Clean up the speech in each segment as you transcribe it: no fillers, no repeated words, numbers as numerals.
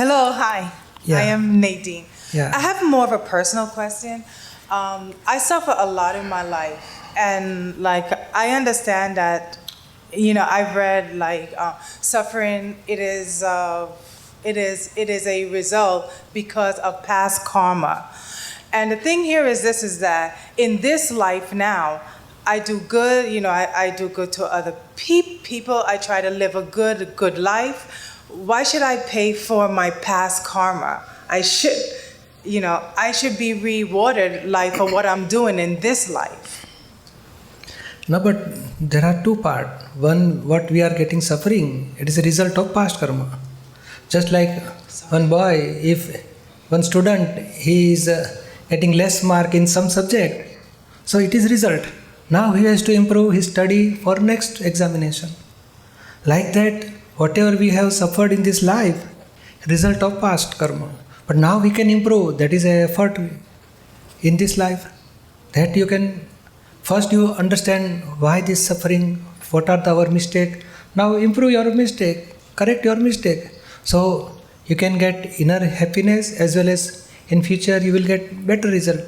Hello, hi. Yeah. I am Nadine. Yeah. I have more of a personal question. I suffer a lot in my life, and I understand that, I've read suffering. It is a result because of past karma. And the thing here is this: is that in this life now, I do good. I do good to other people. I try to live a good life. Why should I pay for my past karma? I should be rewarded for what I'm doing in this life. No, but there are two parts. One, what we are getting suffering, it is a result of past karma. Just like one boy, if one student, he is getting less mark in some subject, so it is result. Now he has to improve his study for next examination. Like that, whatever we have suffered in this life, result of past karma. But now we can improve. That is an effort in this life. That you can, first you understand why this suffering, what are our mistake. Now improve your mistake, correct your mistake. So you can get inner happiness as well as in future you will get better result.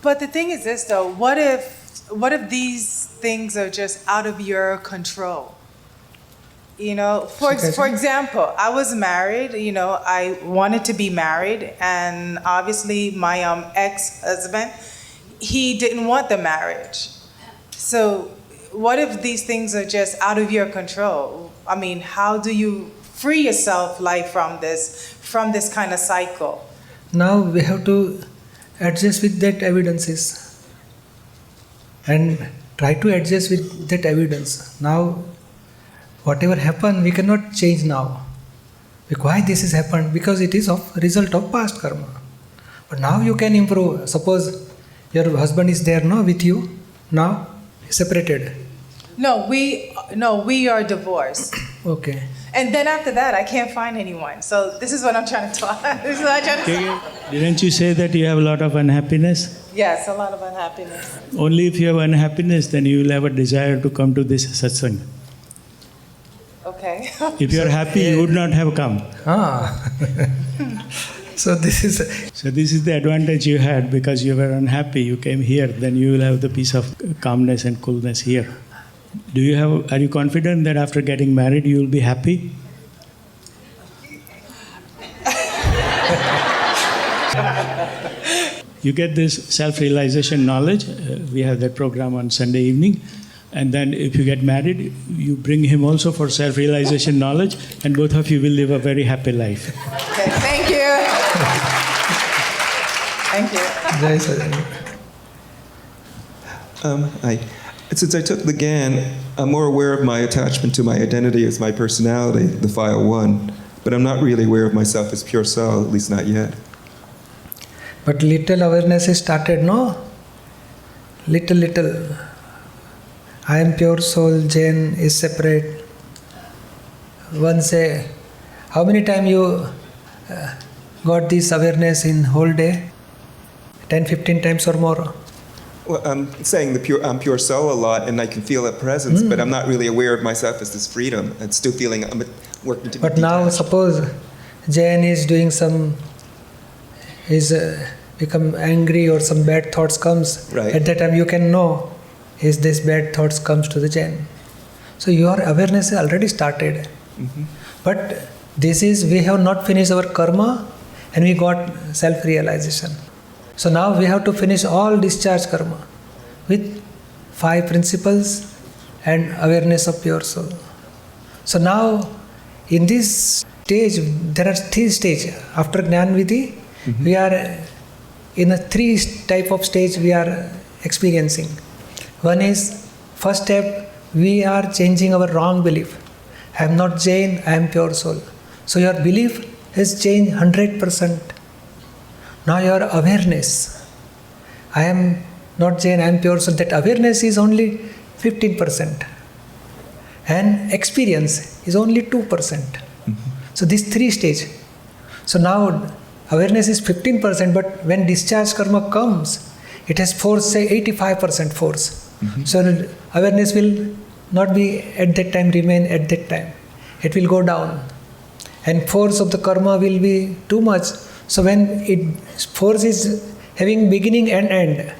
But the thing is this though, what if these things are just out of your control? For example, I was married, I wanted to be married, and obviously my ex-husband, he didn't want the marriage. So what if these things are just out of your control? I mean, how do you free yourself from this kind of cycle? Now we have to adjust with that evidences and try to adjust with that evidence. Now whatever happened, we cannot change now. Why this has happened? Because it is of result of past karma. But now you can improve. Suppose your husband is there now with you, now separated. No, we are divorced. Okay. And then after that, I can't find anyone. So this is what I'm trying to talk. This is what I'm trying to say. Didn't you say that you have a lot of unhappiness? Yes, a lot of unhappiness. Only if you have unhappiness, then you will have a desire to come to this satsang. Okay. If you are happy, you would not have come. So this is the advantage you had because you were unhappy. You came here, then you will have the peace of calmness and coolness here. Are you confident that after getting married you will be happy? You get this self-realization knowledge. We have that program on Sunday evening. And then if you get married, you bring him also for self-realization knowledge, and both of you will live a very happy life. Okay, thank you. Thank you. Hi. Since I took the Gnani, I'm more aware of my attachment to my identity as my personality, the file 1, but I'm not really aware of myself as pure soul, at least not yet. But little awareness is started, no? Little. I am pure soul, Jain is separate. One say, how many times you got this awareness in whole day? 10, 15 times or more? Well, I'm saying I'm pure soul a lot, and I can feel a presence, but I'm not really aware of myself as this freedom. I'm still feeling I'm working to be But now suppose Jain is doing become angry or some bad thoughts comes. Right. At that time you can know is this bad thoughts comes to the Jain. So your awareness is already started. Mm-hmm. But we have not finished our karma and we got self-realization. So now we have to finish all discharge karma with 5 principles and awareness of pure soul. So now in this stage, there are 3 stages. After Gnani Vidhi, we are in a 3 type of stage we are experiencing. One is, first step, we are changing our wrong belief. I am not Jain, I am pure soul. So your belief has changed 100%. Now your awareness, I am not Jain, I am pure soul, that awareness is only 15%. And experience is only 2%. So these 3 stages. So now awareness is 15%, but when discharge karma comes, it has force, say 85% force. So awareness will not be at that time, remain at that time. It will go down. and force of the karma will be too much. So when force is having beginning and end,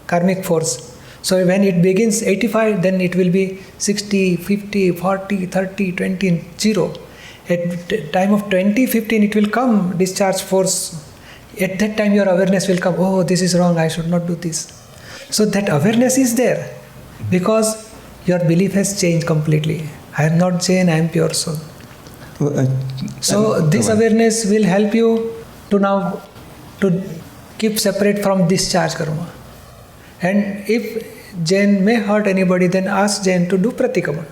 karmic force. So when it begins 85, then it will be 60, 50, 40, 30, 20, 0. At the time of 20, 15, it will come, discharge force. At that time your awareness will come, oh, this is wrong, I should not do this. So that awareness is there because your belief has changed completely. I am not Jain, I am pure soul. So this awareness will help you to now to keep separate from discharge karma. And if Jain may hurt anybody, then ask Jain to do pratikrama.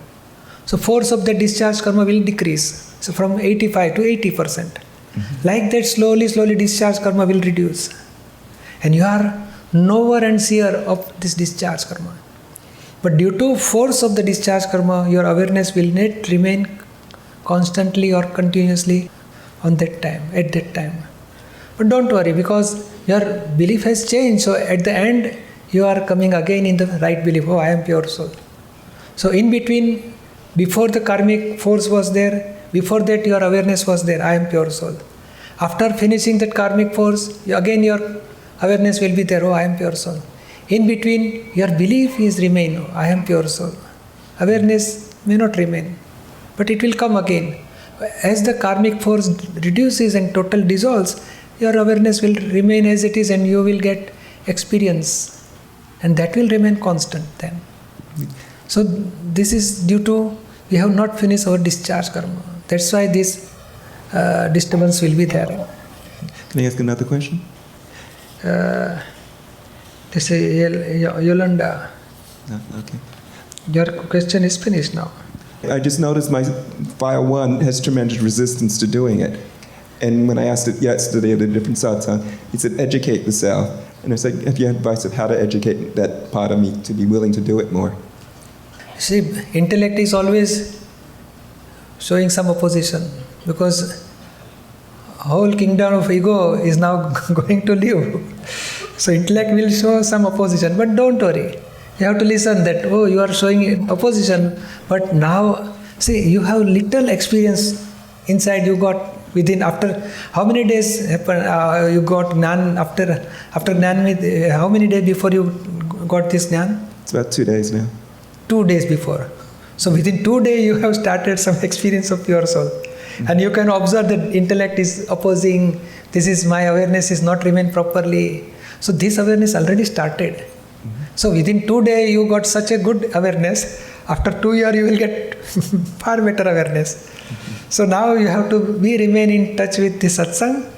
So force of the discharge karma will decrease. So from 85 to 80%. Like that, slowly discharge karma will reduce. And you are knower and seer of this discharge karma. But due to force of the discharge karma, your awareness will not remain constantly or continuously at that time. But don't worry, because your belief has changed. So at the end, you are coming again in the right belief. Oh, I am pure soul. So in between, before the karmic force was there, before that your awareness was there, I am pure soul. After finishing that karmic force, again your awareness will be there, oh, I am pure soul. In between, your belief is remain, oh, I am pure soul. Awareness may not remain, but it will come again. As the karmic force reduces and total dissolves, your awareness will remain as it is and you will get experience. And that will remain constant then. So this is due to we have not finished our discharge karma. That's why this disturbance will be there. Can I ask another question? This is Yolanda. No, okay. Your question is finished now. I just noticed my file 1 has tremendous resistance to doing it. And when I asked it yesterday at a different satsang, he said, educate the self. And I said, if you have advice of how to educate that part of me to be willing to do it more. See, intellect is always showing some opposition because whole kingdom of ego is now going to leave. So intellect will show some opposition, but don't worry. You have to listen that, oh, you are showing opposition, but now, see, you have little experience inside you got within, after how many days happen, you got Gnan after Gnan, how many days before you got this Gnan? It's about 2 days now. 2 days before. So within 2 days you have started some experience of pure soul. And you can observe that intellect is opposing, this is my awareness is not remain properly. So this awareness already started. So within 2 days you got such a good awareness. After 2 years you will get far better awareness. So now you have to remain in touch with this satsang,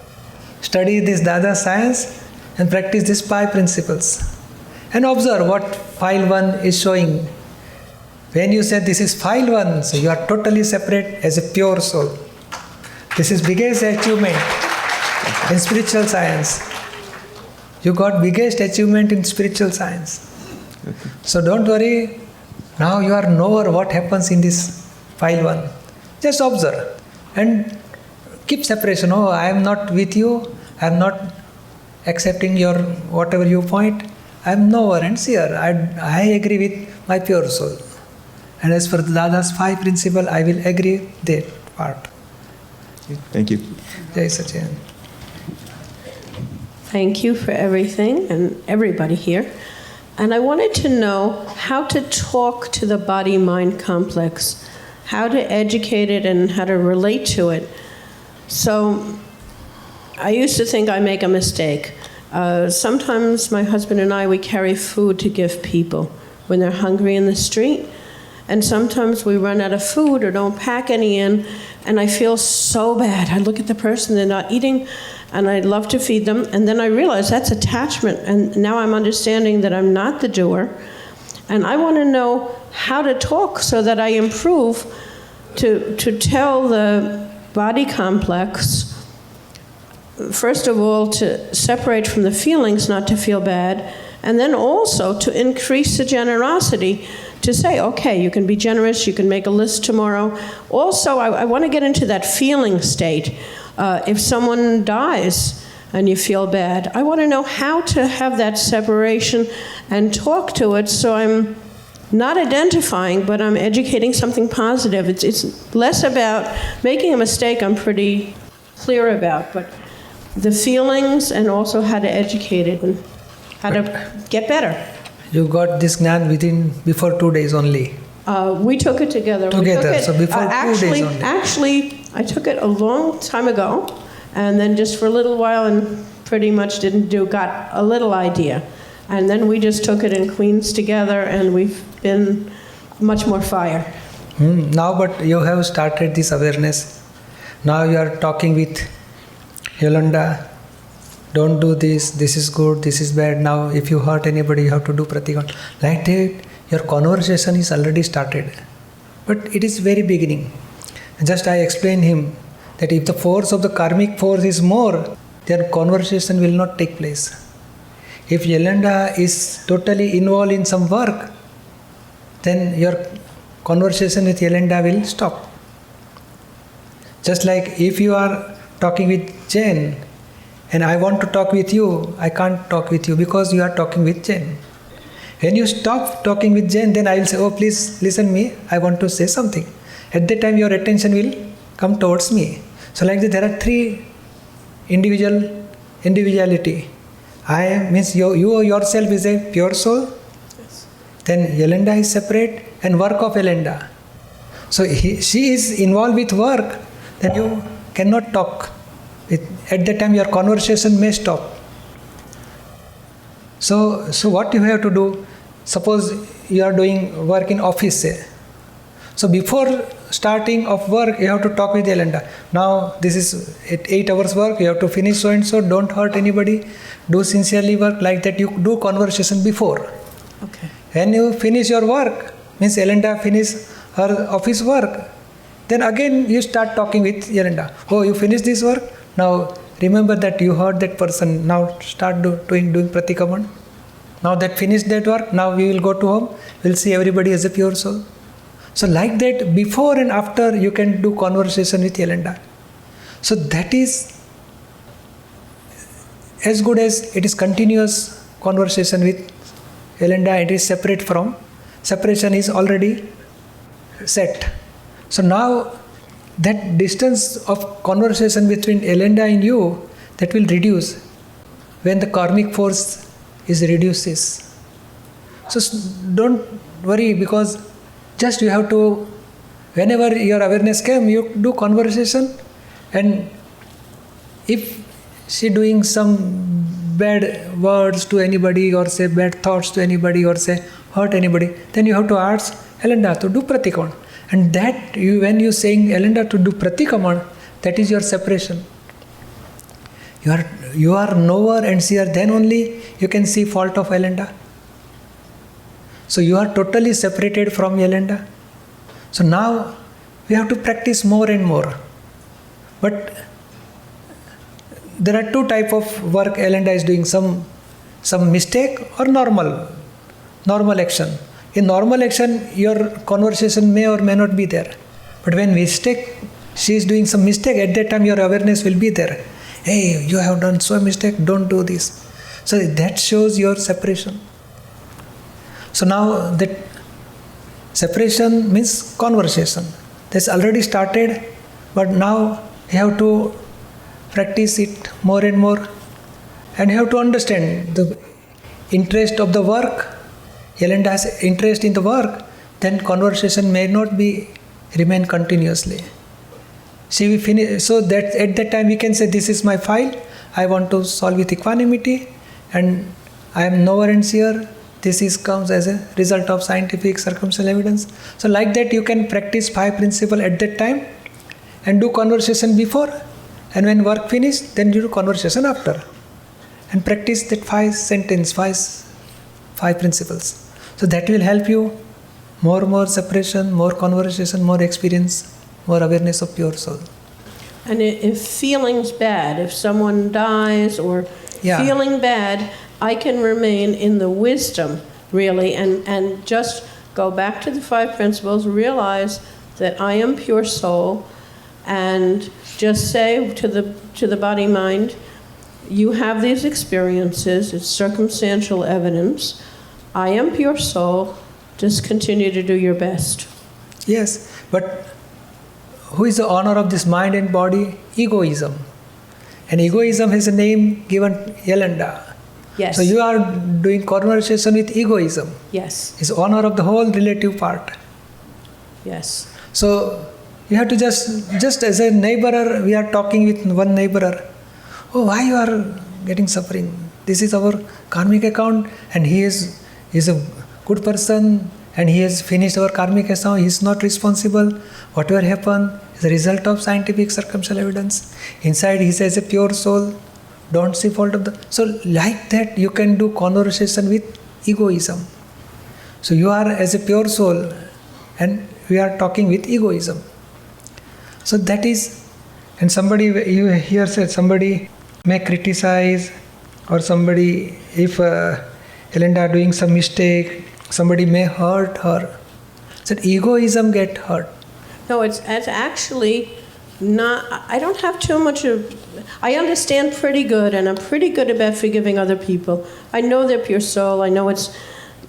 study this Dada science and practice these 5 principles. And observe what file 1 is showing. When you say this is file 1, so you are totally separate as a pure soul. This is biggest achievement in spiritual science. You got biggest achievement in spiritual science. Okay. So don't worry. Now you are knower what happens in this file 1. Just observe and keep separation. Oh, I am not with you. I am not accepting your whatever you point. I am knower and seer. I agree with my pure soul. And as for the Dada's 5 principles, I will agree that part. Thank you. Jai Sachin. Thank you for everything and everybody here. And I wanted to know how to talk to the body-mind complex, how to educate it and how to relate to it. So I used to think I make a mistake. Sometimes my husband and I, we carry food to give people when they're hungry in the street. And sometimes we run out of food or don't pack any in, and I feel so bad. I look at the person, they're not eating, and I'd love to feed them. And then I realize that's attachment, and now I'm understanding that I'm not the doer. And I want to know how to talk so that I improve to tell the body complex, first of all, to separate from the feelings, not to feel bad, and then also to increase the generosity, to say, okay, you can be generous, you can make a list tomorrow. Also, I want to get into that feeling state. If someone dies and you feel bad, I want to know how to have that separation and talk to it so I'm not identifying, but I'm educating something positive. It's less about making a mistake, I'm pretty clear about, but the feelings and also how to educate it and how to get better. You got this Gnan before 2 days only. We took it together. So before 2 days only. Actually, I took it a long time ago, and then just for a little while and pretty much got a little idea. And then we just took it in Queens together, and we've been much more fire. Now, but you have started this awareness. Now you are talking with Yolanda. Don't do this. This is good. This is bad. Now, if you hurt anybody, you have to do pratikon. Like that, your conversation is already started. But it is very beginning. Just I explained him that if the force of the karmic force is more, their conversation will not take place. If Yolanda is totally involved in some work, then your conversation with Yolanda will stop. Just like if you are talking with Jane and I want to talk with you, I can't talk with you because you are talking with Jane. When you stop talking with Jane, then I will say, oh, please listen me, I want to say something. At that time, your attention will come towards me. So like that, there are three individuality. I means you yourself is a pure soul. Yes. Then Yolanda is separate and work of Yolanda. So she is involved with work, then you cannot talk. At that time, your conversation may stop. So what you have to do? Suppose you are doing work in office, say. So before starting of work, you have to talk with Yolanda. Now this is 8 hours work, you have to finish so and so, don't hurt anybody, do sincerely work, like that you do conversation before. Okay. When you finish your work, means Yolanda finish her office work, then again you start talking with Yolanda. Oh, you finished this work? Now remember that you heard that person, now start doing pratikaman. Now that finished that work, now we will go to home, we'll see everybody as a pure soul. So like that, before and after you can do conversation with Yolanda. So that is as good as it is continuous conversation with Yolanda. It is separation is already set. So now that distance of conversation between Yolanda and you, that will reduce when the karmic force is reduces. So don't worry, because just you have to, whenever your awareness came, you do conversation, and if she doing some bad words to anybody or say bad thoughts to anybody or say hurt anybody, then you have to ask Yolanda to do pratikaman. And that when you saying Yolanda to do pratikaman, that is your separation. You are knower and seer, then only you can see fault of Yolanda. So you are totally separated from Yolanda. So now we have to practice more and more. But there are two types of work Yolanda is doing, some mistake or normal action. In normal action, your conversation may or may not be there. But when mistake, she is doing some mistake, at that time your awareness will be there. Hey, you have done so mistake, don't do this. So that shows your separation. So now that separation means conversation. That's already started, but now you have to practice it more and more. And you have to understand the interest of the work. Yolanda has interest in the work, then conversation may not remain continuously. She will finish, so that at that time we can say, this is my file, I want to solve with equanimity, and I am knower and seer. This comes as a result of scientific circumstantial evidence. So like that you can practice 5 principles at that time and do conversation before, and when work finish, then you do conversation after. And practice that 5 principles. So that will help you more separation, more conversation, more experience, more awareness of pure soul. And if feeling's bad, if someone dies or feeling bad, I can remain in the wisdom, really, and just go back to the 5 principles, realize that I am pure soul, and just say to the body-mind, you have these experiences, it's circumstantial evidence, I am pure soul, Just continue to do your best. Yes, but who is the owner of this mind and body? Egoism. And egoism has a name given Yelanda. Yes. So you are doing conversation with egoism. Yes. Is owner of the whole relative part. Yes. So you have to just as a neighborer, we are talking with one neighborer. Oh, why you are getting suffering? This is our karmic account, and he is a good person, and he has finished our karmic account. He is not responsible. Whatever happened is a result of scientific circumstantial evidence. Inside he says a pure soul. Don't see fault of the. So like that you can do conversation with egoism. So you are as a pure soul, and we are talking with egoism. So that is, and somebody, you here said somebody may criticize, or somebody, if Yelanda doing some mistake, somebody may hurt her. So egoism get hurt. No, it's actually not. I don't have too much of. I understand pretty good, and I'm pretty good about forgiving other people. I know they're pure soul. I know it's,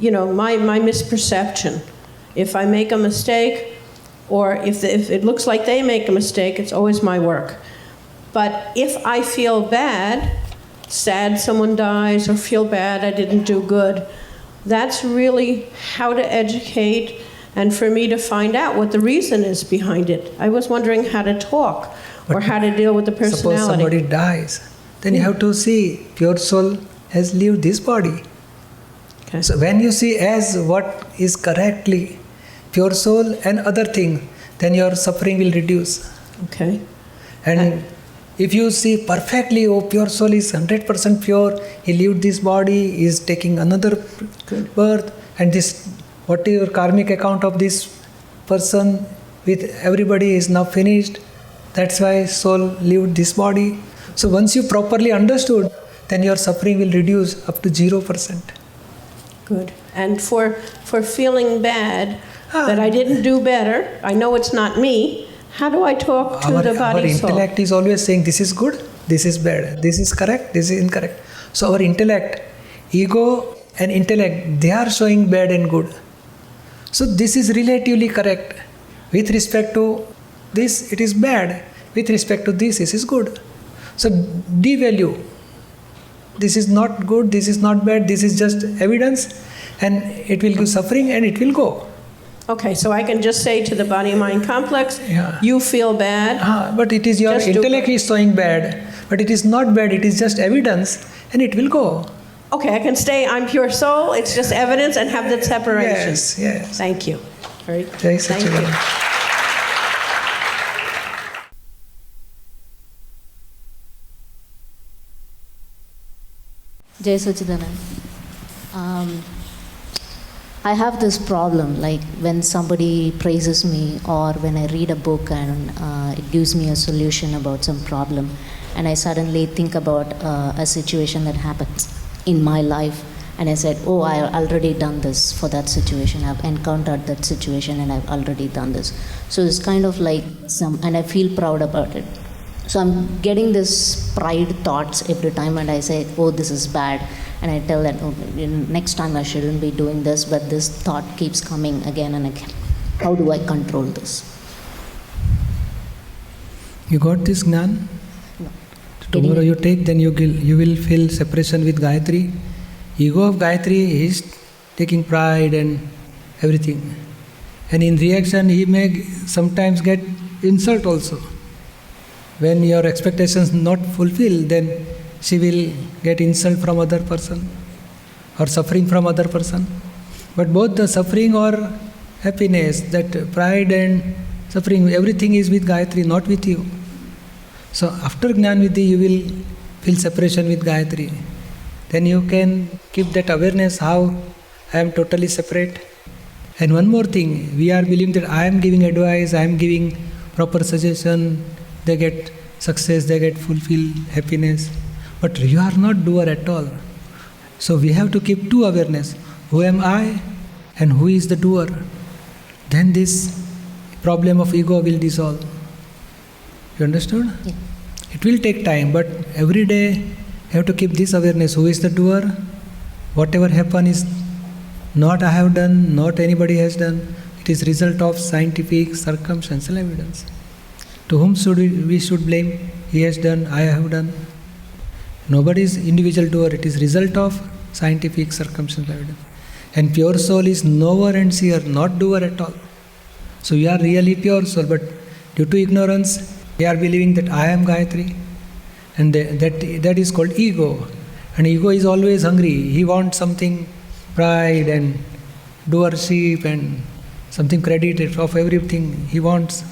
my misperception. If I make a mistake, or if it looks like they make a mistake, it's always my work. But if I feel bad, sad someone dies, or feel bad I didn't do good, that's really how to educate and for me to find out what the reason is behind it. I was wondering how to talk or how to deal with the personality. Suppose somebody dies, then you have to see pure soul has lived this body. Okay. So when you see as what is correctly pure soul and other thing, then your suffering will reduce. Okay. And if you see perfectly, oh, pure soul is 100% pure, he lived this body, he is taking another birth, and this, what is your karmic account of this person with everybody is now finished. That's why soul lived this body. So once you properly understood, then your suffering will reduce up to 0%. Good. And for feeling bad that I didn't do better, I know it's not me, how do I talk to the body our soul? intellect is always saying this is good, this is bad, this is correct, this is incorrect. So our intellect, ego and intellect, they are showing bad and good. So this is relatively correct. With respect to this, it is bad. With respect to this is good. So devalue. This is not good, this is not bad, this is just evidence, and it will give suffering and it will go. Okay, so I can just say to the body-mind complex, Yeah. you feel bad. But it is your Just do intellect is showing bad, but it is not bad, it is just evidence, and it will go. Okay, I can stay, I'm pure soul, it's just evidence, and have that separation. Yes, yes. Thank you. Very good. Jai Thank you. Satchidanand. Jai Satchidanand. I have this problem, like when somebody praises me or when I read a book and it gives me a solution about some problem, and I suddenly think about a situation that happens in my life, and I said, oh, I've already done this for that situation, I've encountered that situation and I've already done this. So it's kind of like and I feel proud about it. So I'm getting this pride thoughts every time, and I say, oh, this is bad. And I tell that, oh, next time I shouldn't be doing this, but this thought keeps coming again and again. How do I control this? You got this Gnani? No. Tomorrow you take, then you will feel separation with Gayatri. Ego of Gayatri is taking pride and everything. And in reaction, he may sometimes get insult also. When your expectations not fulfilled, then she will get insult from other person or suffering from other person. But both the suffering or happiness, that pride and suffering, everything is with Gayatri, not with you. So after Gnani Vidhi, you will feel separation with Gayatri. Then you can keep that awareness how I am totally separate. And one more thing, we are believing that I am giving advice, I am giving proper suggestion, they get success, they get fulfilled happiness. But you are not doer at all. So we have to keep two awareness. Who am I and who is the doer? Then this problem of ego will dissolve. You understood? Yeah. It will take time, but every day you have to keep this awareness. Who is the doer? Whatever happens is Not I have done, not anybody has done. It is result of scientific circumstantial evidence. To whom should we should blame? He has done, I have done. Nobody is individual doer. It is result of scientific circumstantial evidence. And pure soul is knower and seer, not doer at all. So we are really pure soul, but due to ignorance, we are believing that I am Gayatri. And that is called ego. And ego is always hungry. He wants something, pride and doership and something credit of everything he wants.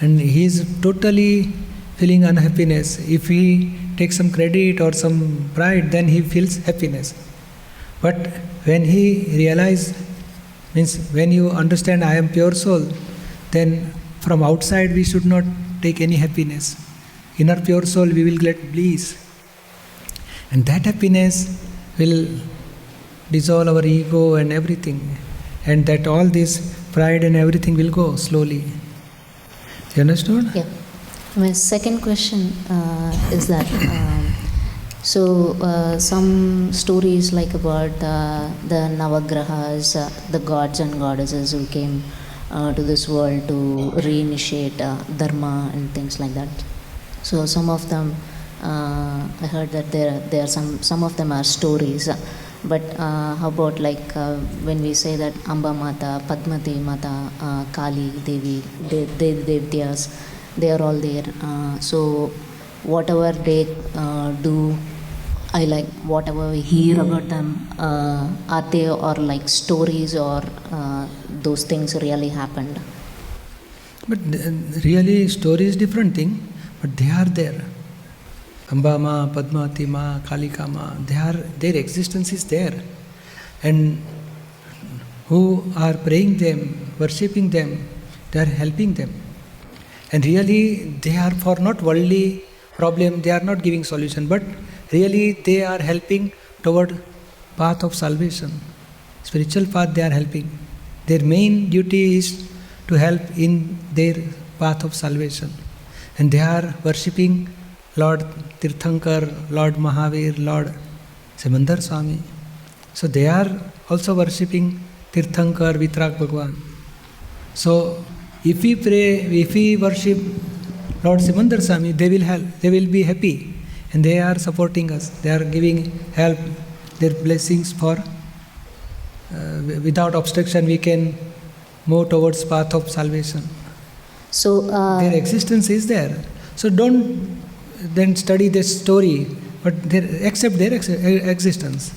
And he is totally feeling unhappiness. If he takes some credit or some pride, then he feels happiness. But when he realizes, means when you understand I am pure soul, then from outside we should not take any happiness. Inner pure soul we will get bliss. And that happiness will dissolve our ego and everything. And that all this pride and everything will go slowly. You understood? Yeah. My second question is that some stories like about the Navagrahas, the gods and goddesses who came to this world to reinitiate dharma and things like that. So some of them, I heard that there are some of them are stories. But how about like when we say that Amba Mata, Padmati Mata, Kali, Devi, Devdyas, they are all there. So whatever they do, whatever we hear about them, are they or like stories or those things really happened? But really story is different thing, but they are there. Amba Ma, Padmati Ma, Kalika Ma, their existence is there. And who are praying them, worshipping them, they are helping them. And really they are for not worldly problem, they are not giving solution, but really they are helping toward path of salvation. Spiritual path they are helping. Their main duty is to help in their path of salvation. And they are worshipping Lord Tirthankar, Lord Mahavir, Lord Simandar Swami. So they are also worshipping Tirthankar, Vitrak Bhagwan. So if we pray, if we worship Lord Simandar Swami, they will help, they will be happy. And they are supporting us. They are giving help, their blessings for, without obstruction we can move towards path of salvation. So their existence is there. So don't then study this story, but accept their existence.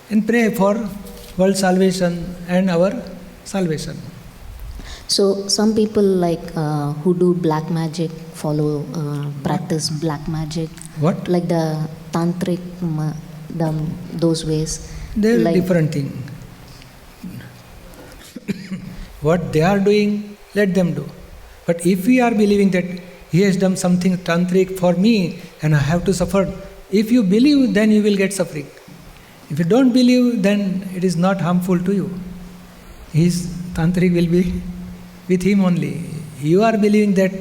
And pray for world salvation and our salvation. So some people like who do black magic, practice black magic. What? Like the tantric, those ways. They are like, different thing. What they are doing, let them do. But if we are believing that he has done something tantric for me and I have to suffer, if you believe, then you will get suffering. If you don't believe, then it is not harmful to you. His tantric will be with him only. You are believing that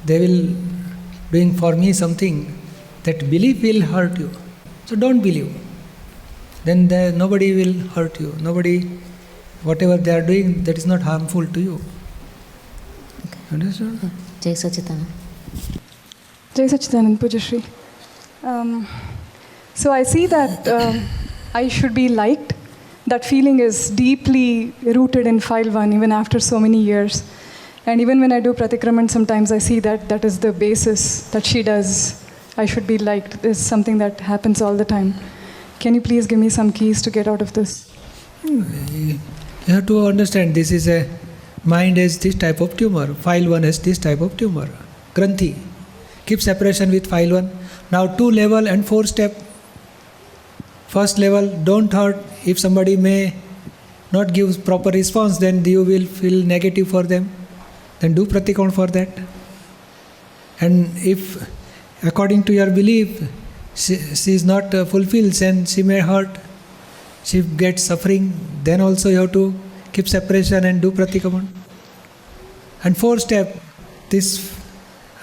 they will doing for me something, that belief will hurt you. So don't believe. Then nobody will hurt you. Nobody, whatever they are doing, that is not harmful to you. Okay. Understood? Yeah. Jai Sachidanand. Jai Sachidanand, Pujyashree. So I see that I should be liked. That feeling is deeply rooted in File 1, even after so many years. And even when I do pratikraman, sometimes I see that that is the basis that she does. I should be liked. This is something that happens all the time. Can you please give me some keys to get out of this? You have to understand, this is a mind has this type of tumor. File 1 has this type of tumor. Granthi. Keep separation with File 1. Now 2 level and 4 step. First level, don't hurt. If somebody may not give proper response, then you will feel negative for them. Then do pratikon for that. And if according to your belief, she is not fulfilled and she may hurt, she gets suffering, then also you have to keep separation and do pratikraman. And 4 step, this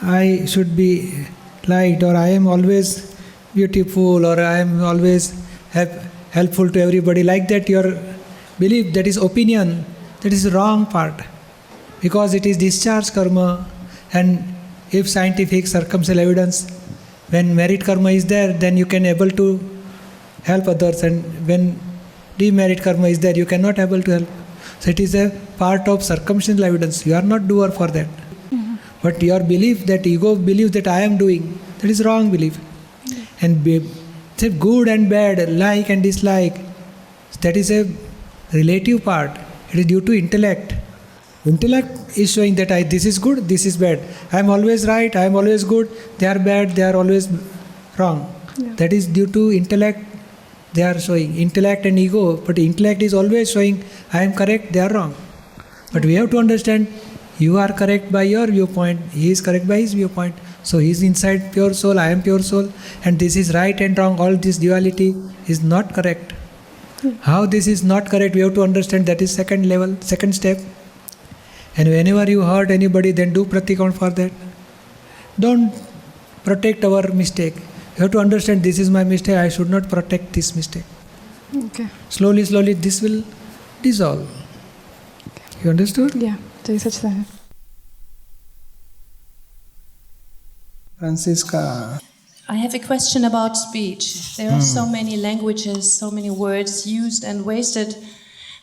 I should be liked, or I am always beautiful, or I am always helpful to everybody. Like that your belief, that is opinion, that is the wrong part. Because it is discharge karma, and if scientific circumstantial evidence, when merit karma is there, then you can able to help others, and when demerit karma is there, you cannot able to help. So it is a part of circumstantial evidence. You are not doer for that. But your belief, that ego belief that I am doing, that is wrong belief. And say good and bad, like and dislike, that is a relative part. It is due to intellect. Intellect is showing that this is good, this is bad. I am always right, I am always good. They are bad, they are always wrong. Yeah. That is due to intellect. They are showing intellect and ego. But intellect is always showing I am correct, they are wrong. But we have to understand, you are correct by your viewpoint, he is correct by his viewpoint. So he is inside pure soul, I am pure soul, and this is right and wrong. All this duality is not correct. How this is not correct, we have to understand. That is second level, second step. And whenever you hurt anybody, then do pratikon for that. Don't protect our mistake. You have to understand, this is my mistake, I should not protect this mistake. Okay. Slowly, this will dissolve. Okay. You understood? Yeah. Jai Satsang. Francisca. I have a question about speech. There are so many languages, so many words used and wasted.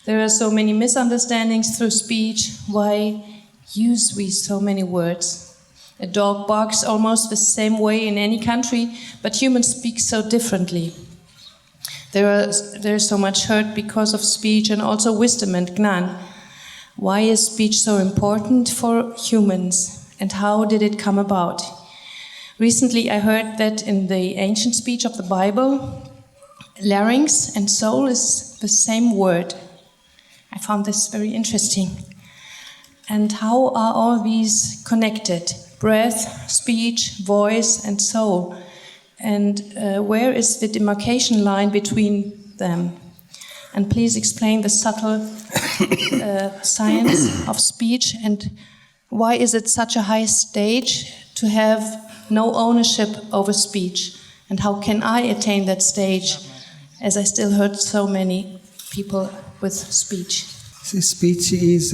There are so many misunderstandings through speech. Why use we so many words? A dog barks almost the same way in any country, but humans speak so differently. There is so much hurt because of speech, and also wisdom and Gnani. Why is speech so important for humans, and how did it come about? Recently I heard that in the ancient speech of the Bible, larynx and soul is the same word. I found this very interesting. And how are all these connected? Breath, speech, voice, and soul. And where is the demarcation line between them? And please explain the subtle science of speech, and why is it such a high stage to have no ownership over speech? And how can I attain that stage, as I still hurt so many people with speech? See, speech is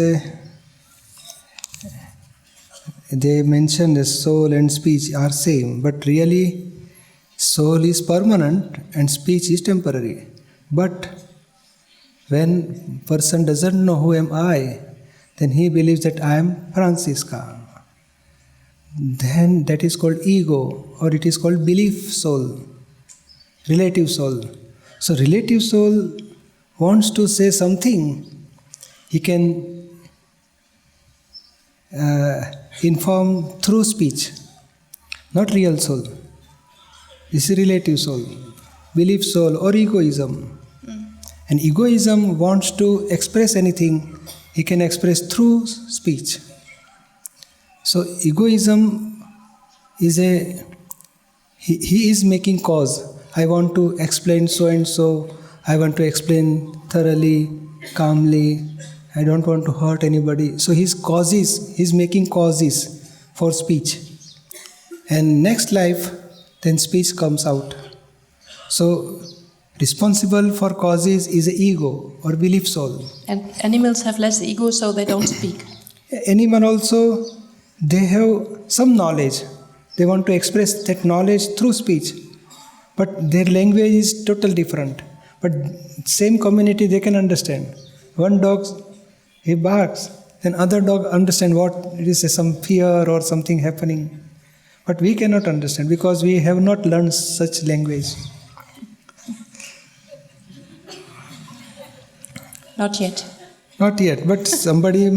they mention the soul and speech are same, but really soul is permanent and speech is temporary. But when person doesn't know who am I, then he believes that I am Francisca. Then that is called ego, or it is called belief soul, relative soul. So relative soul wants to say something. He can inform through speech, not real soul. This is relative soul, belief soul, or egoism. And egoism wants to express anything, he can express through speech. So egoism is he is making cause. I want to explain so and so, I want to explain thoroughly, calmly, I don't want to hurt anybody. So he's making causes for speech. And next life, then speech comes out. So responsible for causes is the ego or belief soul. And animals have less ego, so they don't speak. Animal also, they have some knowledge. They want to express that knowledge through speech. But their language is totally different. But same community they can understand. One dog, he barks, then other dog understand what it is, some fear or something happening. But we cannot understand because we have not learned such language. Not yet. Not yet, but somebody,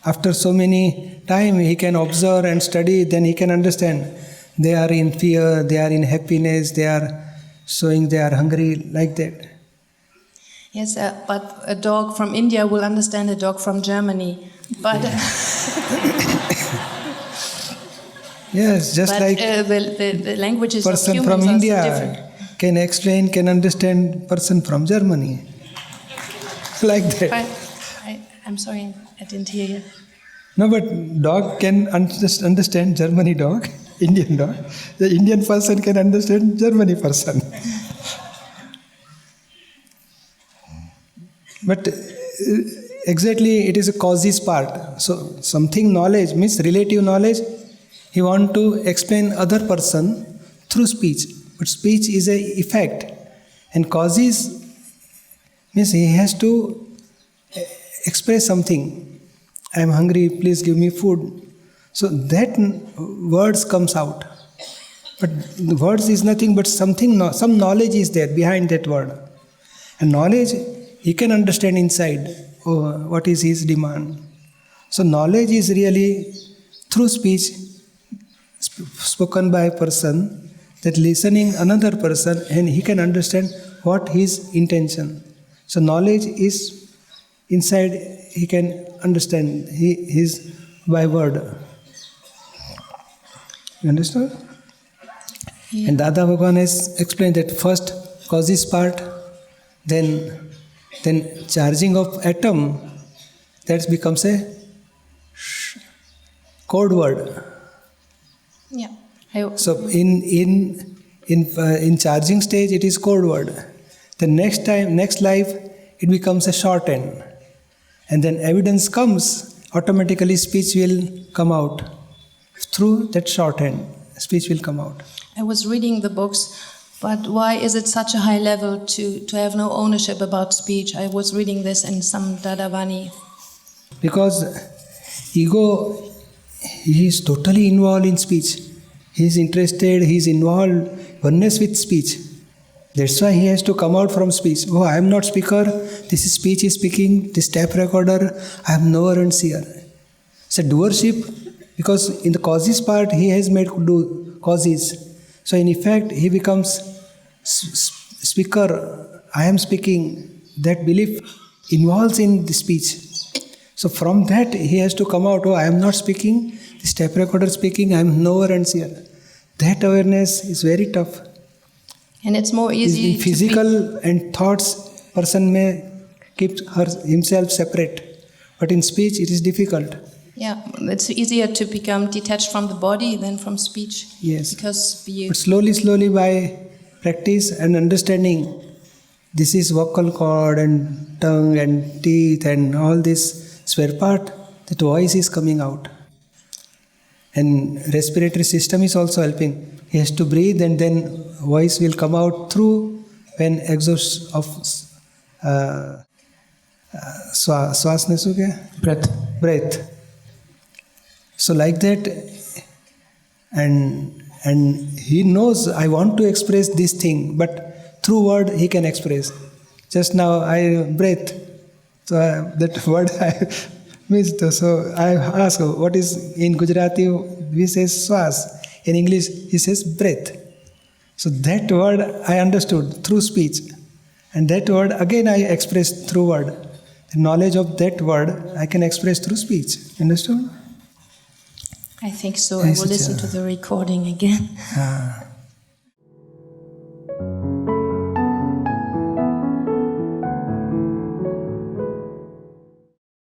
after so many time, he can observe and study, then he can understand. They are in fear, they are in happiness, they are showing they are hungry, like that. Yes, but a dog from India will understand a dog from Germany. But yes, just but, like the languages person of from humans India are so different. can explain, can understand person from Germany. Like that. I'm sorry, I didn't hear you. No, but dog can understand Germany dog, Indian dog. The Indian person can understand Germany person. But exactly it is a causes part. So something knowledge means relative knowledge. He want to explain other person through speech. But speech is a effect. And causes means he has to express something. I am hungry, please give me food. So that words comes out. But the words is nothing but something, some knowledge is there behind that word. And knowledge, he can understand inside, oh, what is his demand. So knowledge is really through speech spoken by a person, that listening another person, and he can understand what his intention. So knowledge is inside, he can understand his by word. You understand? Yeah. And Dada Bhagwan has explained that first causes part, then charging of atom, that becomes a code word. Yeah. So in charging stage it is code word. The next life it becomes a shorthand, and then evidence comes, automatically speech will come out. Through that shorthand, speech will come out. I was reading the books, but why is it such a high level to have no ownership about speech? I was reading this in some Dadavani. Because ego, he is totally involved in speech. He is interested, he is involved, oneness with speech. That's why he has to come out from speech. Oh, I am not speaker, this speech is speaking, this tape recorder, I am knower and seer. It's a doership. Because in the causes part, he has made do causes. So in effect, he becomes speaker. I am speaking. That belief involves in the speech. So from that, he has to come out. Oh, I am not speaking. This tape recorder speaking. I am knower and seer. That awareness is very tough. And it's more easy. In physical and thoughts, person may keep himself separate. But in speech, it is difficult. Yeah, it's easier to become detached from the body than from speech. Yes. Because but slowly by practice and understanding, this is vocal cord and tongue and teeth and all this spare part, that voice is coming out. And respiratory system is also helping. He has to breathe and then voice will come out through when exhaust of breath. So like that, and he knows I want to express this thing, but through word he can express. Just now I breath, so that word I missed. So I ask, what is in Gujarati? We say swas. In English he says breath. So that word I understood through speech, and that word again I expressed through word. The knowledge of that word I can express through speech. Understood? I think so. I will listen to the recording again.